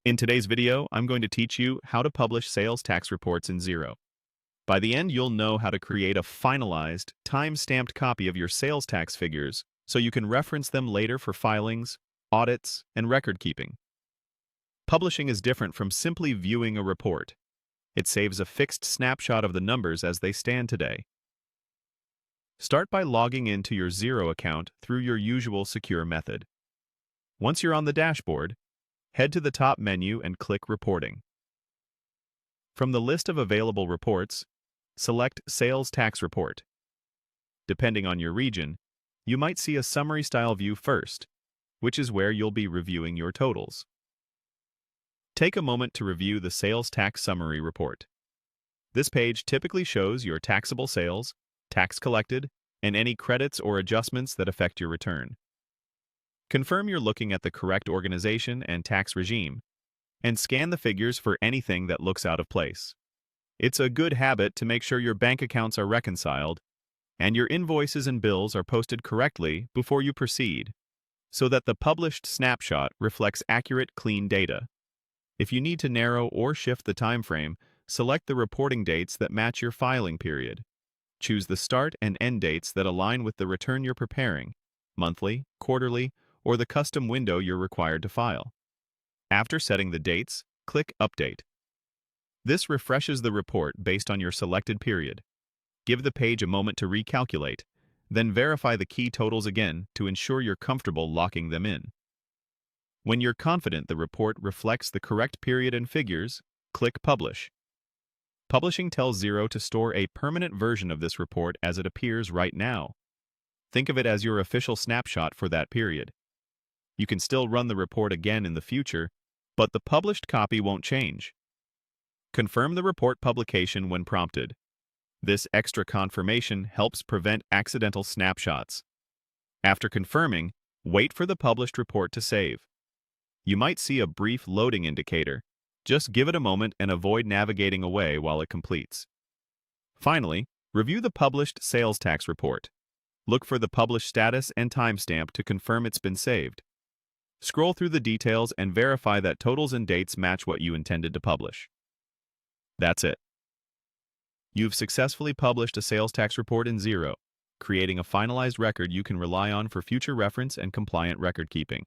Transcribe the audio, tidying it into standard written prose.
In today's video, I'm going to teach you how to publish sales tax reports in Xero. By the end, you'll know how to create a finalized, time-stamped copy of your sales tax figures so you can reference them later for filings, audits, and record keeping. Publishing is different from simply viewing a report. It saves a fixed snapshot of the numbers as they stand today. Start by logging into your Xero account through your usual secure method. Once you're on the dashboard, head to the top menu and click Reporting. From the list of available reports, select Sales Tax Report. Depending on your region, you might see a summary-style view first, which is where you'll be reviewing your totals. Take a moment to review the Sales Tax Summary Report. This page typically shows your taxable sales, tax collected, and any credits or adjustments that affect your return. Confirm you're looking at the correct organization and tax regime, and scan the figures for anything that looks out of place. It's a good habit to make sure your bank accounts are reconciled and your invoices and bills are posted correctly before you proceed, so that the published snapshot reflects accurate, clean data. If you need to narrow or shift the time frame, select the reporting dates that match your filing period. Choose the start and end dates that align with the return you're preparing, monthly, quarterly, or the custom window you're required to file. After setting the dates, click Update. This refreshes the report based on your selected period. Give the page a moment to recalculate, then verify the key totals again to ensure you're comfortable locking them in. When you're confident the report reflects the correct period and figures, click Publish. Publishing tells Xero to store a permanent version of this report as it appears right now. Think of it as your official snapshot for that period. You can still run the report again in the future, but the published copy won't change. Confirm the report publication when prompted. This extra confirmation helps prevent accidental snapshots. After confirming, wait for the published report to save. You might see a brief loading indicator. Just give it a moment and avoid navigating away while it completes. Finally, review the published sales tax report. Look for the published status and timestamp to confirm it's been saved. Scroll through the details and verify that totals and dates match what you intended to publish. That's it. You've successfully published a sales tax report in Xero, creating a finalized record you can rely on for future reference and compliant record keeping.